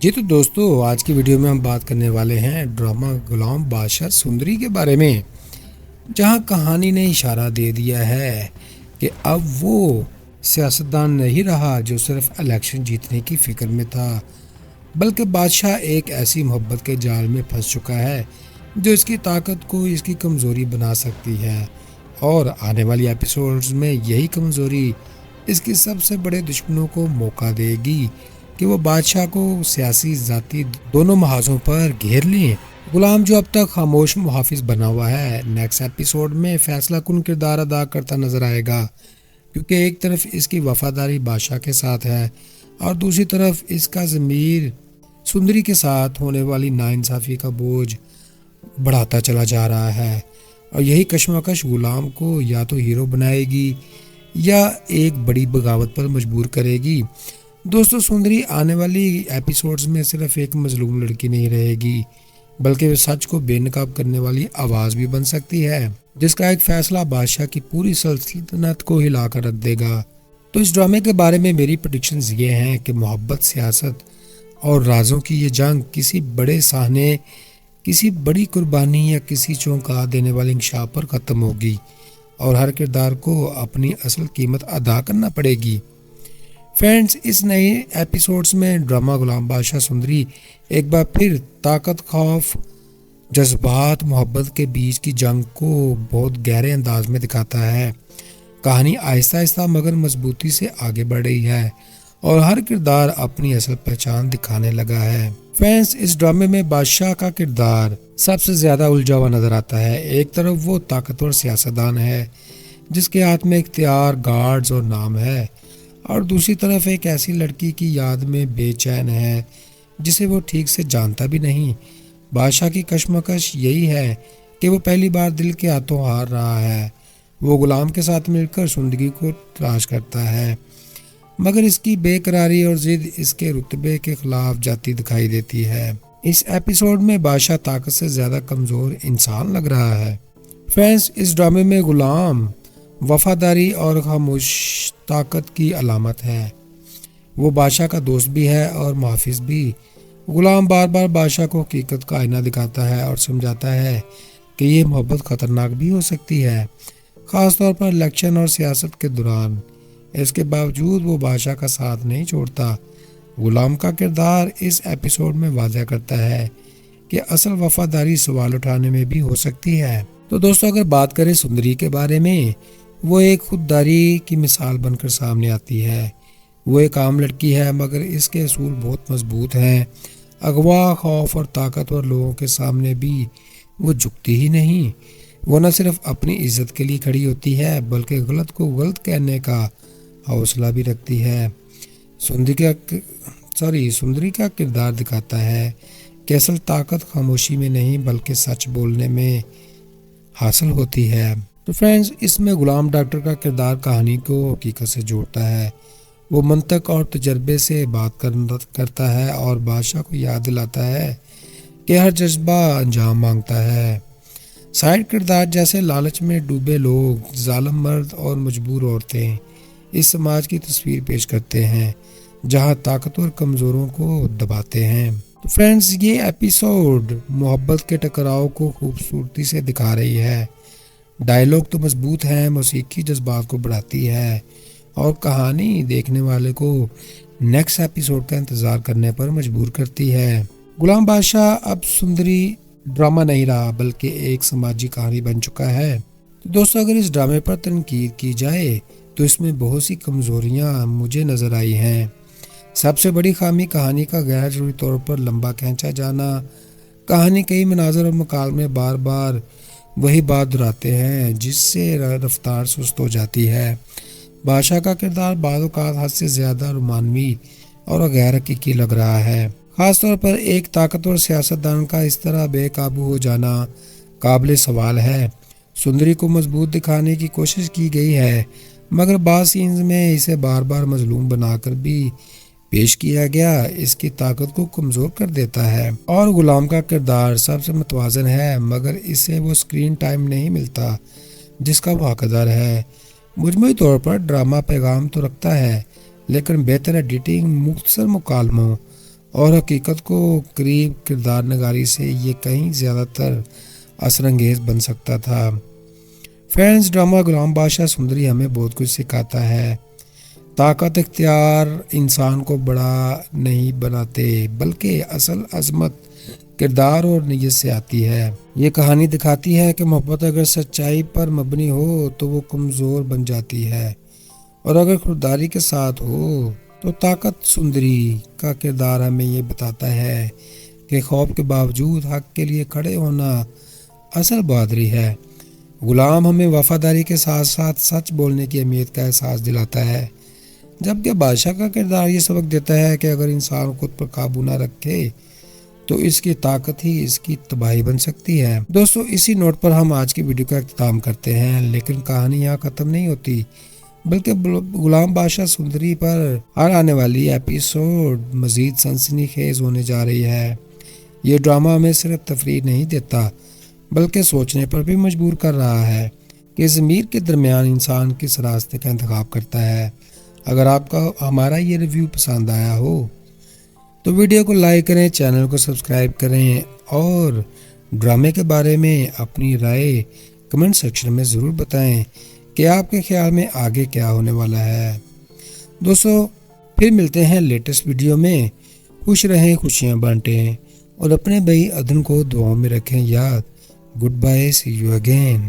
جی تو دوستو، آج کی ویڈیو میں ہم بات کرنے والے ہیں ڈرامہ غلام بادشاہ سندری کے بارے میں، جہاں کہانی نے اشارہ دے دیا ہے کہ اب وہ سیاستدان نہیں رہا جو صرف الیکشن جیتنے کی فکر میں تھا، بلکہ بادشاہ ایک ایسی محبت کے جال میں پھنس چکا ہے جو اس کی طاقت کو اس کی کمزوری بنا سکتی ہے، اور آنے والی ایپیسوڈز میں یہی کمزوری اس کی سب سے بڑے دشمنوں کو موقع دے گی کہ وہ بادشاہ کو سیاسی ذاتی دونوں محاذوں پر گھیر لیں۔ غلام جو اب تک خاموش محافظ بنا ہوا ہے، نیکسٹ ایپیسوڈ میں فیصلہ کن کردار ادا کرتا نظر آئے گا، کیونکہ ایک طرف اس کی وفاداری بادشاہ کے ساتھ ہے اور دوسری طرف اس کا ضمیر سندری کے ساتھ ہونے والی ناانصافی کا بوجھ بڑھاتا چلا جا رہا ہے، اور یہی کشمکش غلام کو یا تو ہیرو بنائے گی یا ایک بڑی بغاوت پر مجبور کرے گی۔ دوستو، سندری آنے والی ایپیسوڈز میں صرف ایک مظلوم لڑکی نہیں رہے گی، بلکہ وہ سچ کو بے نقاب کرنے والی آواز بھی بن سکتی ہے، جس کا ایک فیصلہ بادشاہ کی پوری سلطنت کو ہلا کر رکھ دے گا۔ تو اس ڈرامے کے بارے میں میری پریڈکشنز یہ ہیں کہ محبت، سیاست اور رازوں کی یہ جنگ کسی بڑے سہنے، کسی بڑی قربانی یا کسی چونکا دینے والے انکشاف پر ختم ہوگی، اور ہر کردار کو اپنی اصل قیمت ادا کرنا پڑے گی۔ فرینڈز، اس نئے ایپیسوڈز میں ڈرامہ غلام بادشاہ سندری ایک بار پھر طاقت، خوف، جذبات، محبت کے بیچ کی جنگ کو بہت گہرے انداز میں دکھاتا ہے۔ کہانی آہستہ آہستہ مگر مضبوطی سے آگے بڑھ رہی ہے، اور ہر کردار اپنی اصل پہچان دکھانے لگا ہے۔ فرینڈز، اس ڈرامے میں بادشاہ کا کردار سب سے زیادہ الجھا ہوا نظر آتا ہے۔ ایک طرف وہ طاقتور سیاستدان ہے جس کے ہاتھ میں اختیار، گارڈز اور نام ہے، اور دوسری طرف ایک ایسی لڑکی کی یاد میں بے چین ہے جسے وہ ٹھیک سے جانتا بھی نہیں۔ بادشاہ کی کشمکش یہی ہے کہ وہ پہلی بار دل کے ہاتھوں ہار رہا ہے۔ وہ غلام کے ساتھ مل کر زندگی کو تلاش کرتا ہے، مگر اس کی بے قراری اور ضد اس کے رتبے کے خلاف جاتی دکھائی دیتی ہے۔ اس ایپیسوڈ میں بادشاہ طاقت سے زیادہ کمزور انسان لگ رہا ہے۔ فرینڈز، اس ڈرامے میں غلام وفاداری اور خاموش طاقت کی علامت ہے۔ وہ بادشاہ کا دوست بھی ہے اور محافظ بھی۔ غلام بار بار بادشاہ کو حقیقت کا آئینہ دکھاتا ہے اور سمجھاتا ہے کہ یہ محبت خطرناک بھی ہو سکتی ہے، خاص طور پر الیکشن اور سیاست کے دوران۔ اس کے باوجود وہ بادشاہ کا ساتھ نہیں چھوڑتا۔ غلام کا کردار اس ایپیسوڈ میں واضح کرتا ہے کہ اصل وفاداری سوال اٹھانے میں بھی ہو سکتی ہے۔ تو دوستو، اگر بات کریں سندری کے بارے میں، وہ ایک خودداری کی مثال بن کر سامنے آتی ہے۔ وہ ایک عام لڑکی ہے، مگر اس کے اصول بہت مضبوط ہیں۔ اغوا، خوف اور طاقتور لوگوں کے سامنے بھی وہ جھکتی ہی نہیں۔ وہ نہ صرف اپنی عزت کے لیے کھڑی ہوتی ہے، بلکہ غلط کو غلط کہنے کا حوصلہ بھی رکھتی ہے۔ سندری کا کردار دکھاتا ہے کہ اصل طاقت خاموشی میں نہیں بلکہ سچ بولنے میں حاصل ہوتی ہے۔ تو فرینڈز، اس میں غلام ڈاکٹر کا کردار کہانی کو حقیقت سے جوڑتا ہے۔ وہ منطق اور تجربے سے بات کرتا ہے اور بادشاہ کو یاد دلاتا ہے کہ ہر جذبہ انجام مانگتا ہے۔ سائیڈ کردار جیسے لالچ میں ڈوبے لوگ، ظالم مرد اور مجبور عورتیں اس سماج کی تصویر پیش کرتے ہیں جہاں طاقتور کمزوروں کو دباتے ہیں۔ تو فرینڈز، یہ ایپیسوڈ محبت کے ٹکراؤ کو خوبصورتی سے دکھا رہی ہے۔ ڈائیلاگ تو مضبوط ہیں، موسیقی جذبات کو بڑھاتی ہے، اور کہانی دیکھنے والے کو نیکسٹ ایپیسوڈ کا انتظار کرنے پر مجبور کرتی ہے۔ غلام بادشاہ اب سندری ڈرامہ نہیں رہا بلکہ ایک سماجی کہانی بن چکا ہے۔ تو دوستو، اگر اس ڈرامے پر تنقید کی جائے تو اس میں بہت سی کمزوریاں مجھے نظر آئی ہیں۔ سب سے بڑی خامی کہانی کا غیر ضروری طور پر لمبا کھینچا جانا۔ کہانی کئی مناظر اور مکالمے بار بار وہی بات دہراتے ہیں، جس سے رفتار سست ہو جاتی ہے۔ بادشاہ کا کردار بعض اوقات حد سے زیادہ رومانوی اور غیر حقیقی لگ رہا ہے۔ خاص طور پر ایک طاقتور سیاستدان کا اس طرح بے قابو ہو جانا قابل سوال ہے۔ سندری کو مضبوط دکھانے کی کوشش کی گئی ہے، مگر بعض سینز میں اسے بار بار مظلوم بنا کر بھی پیش کیا گیا اس کی طاقت کو کمزور کر دیتا ہے۔ اور غلام کا کردار سب سے متوازن ہے، مگر اسے وہ سکرین ٹائم نہیں ملتا جس کا وہ حقدار ہے۔ مجموعی طور پر ڈرامہ پیغام تو رکھتا ہے، لیکن بہتر ایڈیٹنگ، مختصر مکالموں اور حقیقت کو قریب کردار نگاری سے یہ کہیں زیادہ تر اثر انگیز بن سکتا تھا۔ فرینڈز، ڈرامہ غلام بادشاہ سندری ہمیں بہت کچھ سکھاتا ہے۔ طاقت اختیار انسان کو بڑا نہیں بناتے، بلکہ اصل عظمت کردار اور نیت سے آتی ہے۔ یہ کہانی دکھاتی ہے کہ محبت اگر سچائی پر مبنی ہو تو وہ کمزور بن جاتی ہے، اور اگر خودداری کے ساتھ ہو تو طاقت۔ سندری کا کردار ہمیں یہ بتاتا ہے کہ خوف کے باوجود حق کے لیے کھڑے ہونا اصل بہادری ہے۔ غلام ہمیں وفاداری کے ساتھ ساتھ سچ بولنے کی اہمیت کا احساس دلاتا ہے، جبکہ بادشاہ کا کردار یہ سبق دیتا ہے کہ اگر انسان خود پر قابو نہ رکھے تو اس کی طاقت ہی اس کی تباہی بن سکتی ہے۔ دوستو، اسی نوٹ پر ہم آج کی ویڈیو کا اختتام کرتے ہیں، لیکن کہانی یہاں ختم نہیں ہوتی، بلکہ غلام بادشاہ سندری پر آنے والی ایپیسوڈ مزید سنسنی خیز ہونے جا رہی ہے۔ یہ ڈرامہ ہمیں صرف تفریح نہیں دیتا، بلکہ سوچنے پر بھی مجبور کر رہا ہے کہ ضمیر کے درمیان انسان کس راستے کا انتخاب کرتا ہے۔ اگر آپ کا ہمارا یہ ریویو پسند آیا ہو تو ویڈیو کو لائک کریں، چینل کو سبسکرائب کریں، اور ڈرامے کے بارے میں اپنی رائے کمنٹ سیکشن میں ضرور بتائیں کہ آپ کے خیال میں آگے کیا ہونے والا ہے۔ دوستو، پھر ملتے ہیں لیٹسٹ ویڈیو میں۔ خوش رہیں، خوشیاں بانٹیں، اور اپنے بھائی عدن کو دعاؤں میں رکھیں یاد۔ Good bye, see you again.